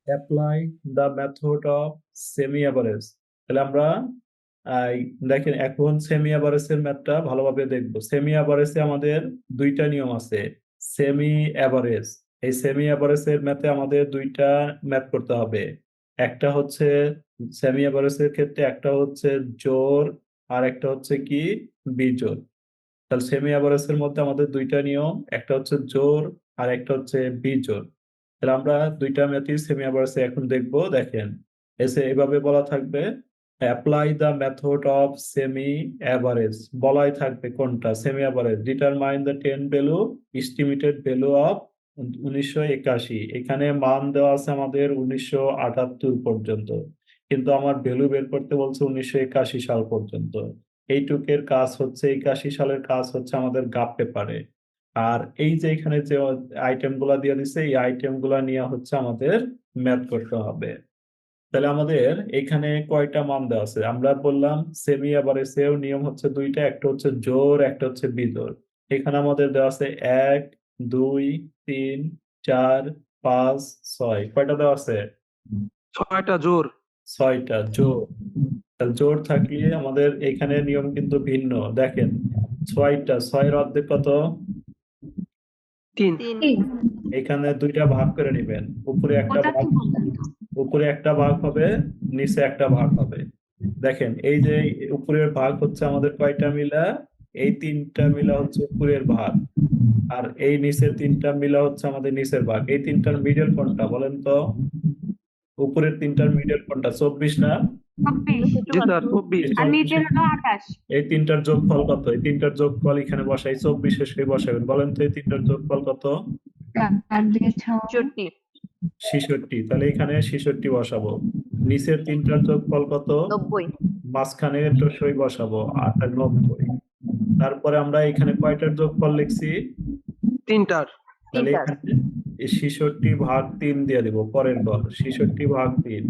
Apply the method of semi average. তাহলে আমরা আহ, দেখেন এখন সেমি অ্যাভারেজের ম্যাথটা ভালোভাবে দেখবো। সেমি অ্যাভারেজে আমাদের দুইটা নিয়ম আছে। সেমি অ্যাভারেজ, এই সেমি অ্যাভারেজের ম্যাথে আমাদের দুইটা ম্যাথ করতে হবে। একটা হচ্ছে সেমি অ্যাভারেজের ক্ষেত্রে একটা হচ্ছে জোড়, আর একটা হচ্ছে কি বিজোড়। তাহলে সেমি অ্যাভারেজের মধ্যে আমাদের দুইটা নিয়ম, একটা হচ্ছে জোড় আর একটা হচ্ছে বিজোড়। তাহলে আমরা দুইটা ম্যাথই সেমি অ্যাভারেজে এখন দেখবো। দেখেন এসে এভাবে বলা থাকবে, apply the method of semi average. বলাই থাকবে কোনটা semi average, determine the 10 value estimated value of 1981। এখানে মান দেওয়া আছে আমাদের 1978 পর্যন্ত, কিন্তু আমার ভ্যালু বের করতে বলছে 1981 সাল পর্যন্ত। এইটুকের কাজ হচ্ছে, 81 সালের কাজ হচ্ছে আমাদের গাপ পেপারে। আর এই যে এখানে যে আইটেম গুলা দিয়ে দিছে, এই আইটেম গুলা নিয়ে হচ্ছে আমাদের ম্যাথ করতে হবে। তাহলে আমাদের এখানে কয়টা মান দেওয়া আছে আমরা বললাম। সেমি এভারেজেও নিয়ম হচ্ছে দুইটা, একটা হচ্ছে জোড়, একটা হচ্ছে বিজোড়। এখানে আমাদের দেওয়া আছে 1, 2, 3, 4, 5, 6। কয়টা দেওয়া আছে? 6টা জোর। 6টা জোড়। তাহলে জোড় থাকলে আমাদের এখানে নিয়ম কিন্তু ভিন্ন। দেখেন 6টা, 6-এর অর্ধেক কত? 3। এখানে দুইটা ভাগ করে নেবেন, উপরে একটা ভাগ, উপরে একটা ভাগ হবে, নিচে একটা ভাগ হবে। দেখেন এই যে উপরের ভাগ হচ্ছে আমাদের কয়টা মিলা, এই তিনটা মিলা হচ্ছে উপরের ভাগ। আর এই নিচের তিনটা মিলা হচ্ছে আমাদের নিচের ভাগ। এই তিনটার মিডল কোনটা বলেন তো? উপরের তিনটার মিডল কোনটা? 24 না? 26। জি স্যার, 24। আর নিচের হলো 28। এই তিনটার যোগফল কত? এই তিনটার যোগফল এখানে বসাই, 24 এ বসাবেন। বলেন তো এই তিনটার যোগফল কত? 64। 66। তাহলে এখানে 66 বসাবো। নিচের তিনটার যোগফল কত? 90। মাঝখানে তো সই বসাবো, 98। তারপরে আমরা এখানে কয়টার যোগফল লিখছি? 3টার। তাহলে 3টার। এখানে 66/3 দিয়ে দিব, পরের ঘর 66/3।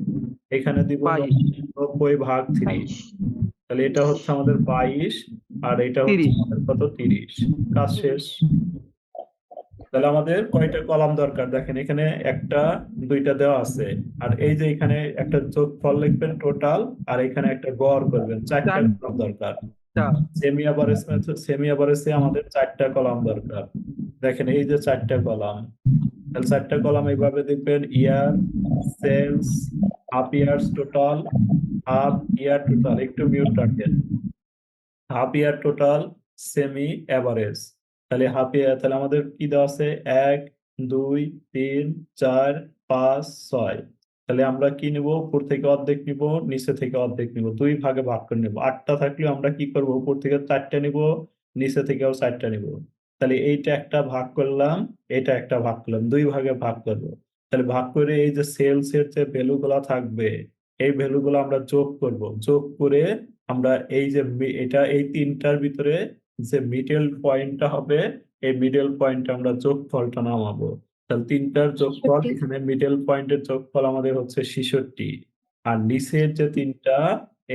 এখানে দিব 22। 90/3। 22। তাহলে এটা হচ্ছে আমাদের 22, আর এটা হচ্ছে 30। আমাদের কত? 30। কাজ শেষ। তাহলে আমাদের কয়টা কলাম দরকার? দেখেন এখানে একটা, দুইটা দেওয়া আছে। আর এই যে এখানে একটা যোগফল লিখবেন টোটাল, আর এখানে একটা গড় করবেন, 4টা কলাম দরকার। 4টা। সেমি অ্যাভারেজ মেথড, সেমি অ্যাভারেজে আমাদের 4টা কলাম দরকার। দেখেন এই যে 4টা কলাম, তাহলে 4টা কলাম এইভাবে দেখবেন, year, sales, half years total, half year total, একটু মিউট রাখেন, half year total, semi average. তাহলে হাফ ইয়ার, তাহলে আমাদের কি দেওয়া আছে? 1, 2, 3, 4, 5, 6। তাহলে আমরা কি নিব? উপর থেকে অর্ধেক নিব, নিচে থেকে অর্ধেক নিব, দুই ভাগে ভাগ করে নিব। 8টা থাকলে আমরা কি করব? উপর থেকে 4টা নিব, নিচে থেকেও 4টা নিব। তাহলে এইটা একটা ভাগ করলাম, এটা একটা ভাগ করলাম, দুই ভাগে ভাগ করব। তাহলে ভাগ করে এই যে সেলস এর যে ভ্যালু গুলা থাকবে, এই ভ্যালু গুলো আমরা যোগ করব। যোগ করে আমরা এই যে এটা এই তিনটার ভিতরে যে মিডল পয়েন্টটা হবে, এই মিডল পয়েন্টে আমরা যোগফলটা নামাবো। তাহলে তিনটার যোগফল, এখানে মিডল পয়েন্টের যোগফল আমাদের হচ্ছে 66। আর নিচের যে তিনটা,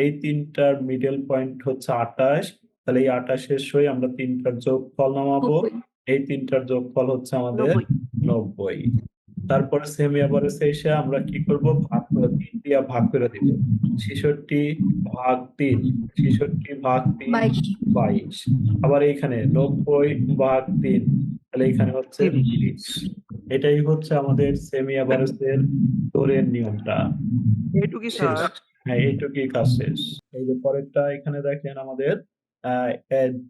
এই তিনটার মিডল পয়েন্ট হচ্ছে 28। তাহলে এই 28-এর সই আমরা তিনটার যোগফল নামাবো। এই তিনটার যোগফল হচ্ছে আমাদের 90। তারপরে সেমি এভারেজে এসে আমরা কি করব? ভাগ করে 3 দিয়ে ভাগ করে দিব। 66/3, 66/3 22। আবার এইখানে 90/3, তাহলে এখানে হচ্ছে 30। 30। এটাই হচ্ছে আমাদের সেমি এভারেজের দৌড়ের নিয়মটা এইটুকুই শেষ। স্যার। হ্যাঁ এইটুকুই কাজ শেষ। এই যে পরেরটা এখানে দেখেন আমাদের,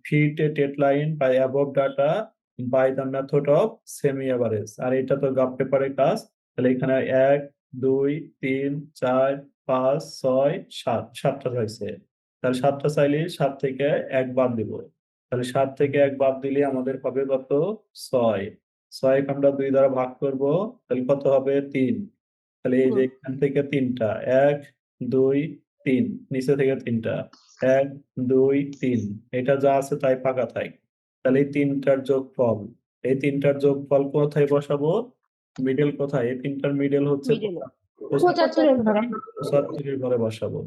fit a deadline by above data by the method of semi average. আর এটা তো গাপ পেপারের কাজ। তাহলে এখানে 1, 2, 3, 4, 5, 6, 7, 7টা চাইছে। তাহলে 7টা চাইলে 7 থেকে 1 বাদ দিব। তাহলে 7 থেকে 1 বাদ দিলে আমাদের হবে কত? 6। 6 কে আমরা 2 দ্বারা ভাগ করব, তাহলে কত হবে? 3। তাহলে এই যে এখান থেকে 3টা, 1, 2, 3, নিচে থেকে 3টা, 1, 2, 3, এটা যা আছে তাই ফাঁকা থাক। তাহলে এই তিনটার যোগফল, এই তিনটার যোগফল কোথায় বসাবো? মিডল কোথায়? এই তিনটার মিডল হচ্ছে মিডলে। 75 এর ঘরে বসাবো।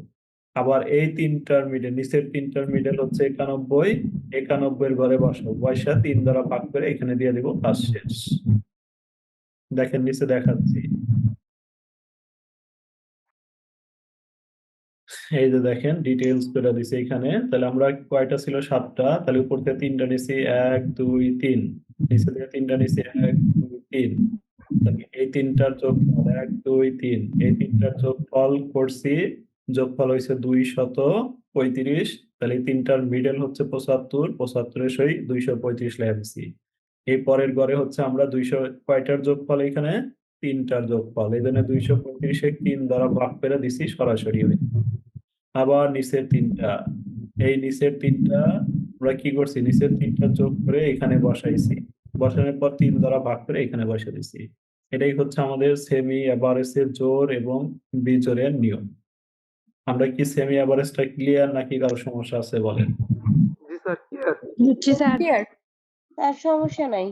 আবার এই তিনটার মিডল, নিচের তিনটার মিডল হচ্ছে 91, 91 এর ঘরে বসাবো। বয়সা 3 দ্বারা ভাগ করে এখানে দিয়ে দিব, কাজ শেষ। দেখেন নিচে দেখাচ্ছি। এই যে দেখেন ডিটেইলস করে দিছে এখানে। তাহলে আমরা কয়টা ছিল 7টা, তাহলে উপর থেকে 3টা নিছি 1 2 3, নিচে থেকে 3টা নিছি 1 2 3, তাহলে এই 3টার যোগফল 1 2 3, এই 3টার যোগফল করছি, যোগফল হইছে 235, তাহলে এই 3টার মিডল হচ্ছে 75, 75 এর সই 235 লেখা দিছি। এই পরের ঘরে হচ্ছে আমরা 200 কয়টার যোগফল এখানে? 3টার যোগফল, এই জন্য 235 এ 3 দ্বারা ভাগ করে দিছি সরাসরি হয়ে। আবার নিচের 3টা, এই নিচের 3টা আমরা কি করছি, নিচের 3টা যোগ করে এখানে বসাইছি, বসানোর পর 3 দ্বারা ভাগ করে এখানে বসিয়ে দিছি। এটাই হচ্ছে আমাদের সেমি এভারেজের জোড় এবং বিজোড়ের নিয়ম। আমরা কি সেমি এভারেজটা ক্লিয়ার নাকি কারো সমস্যা আছে বলেন? জি স্যার, ক্লিয়ার। বুঝছি স্যার। তার সমস্যা নাই।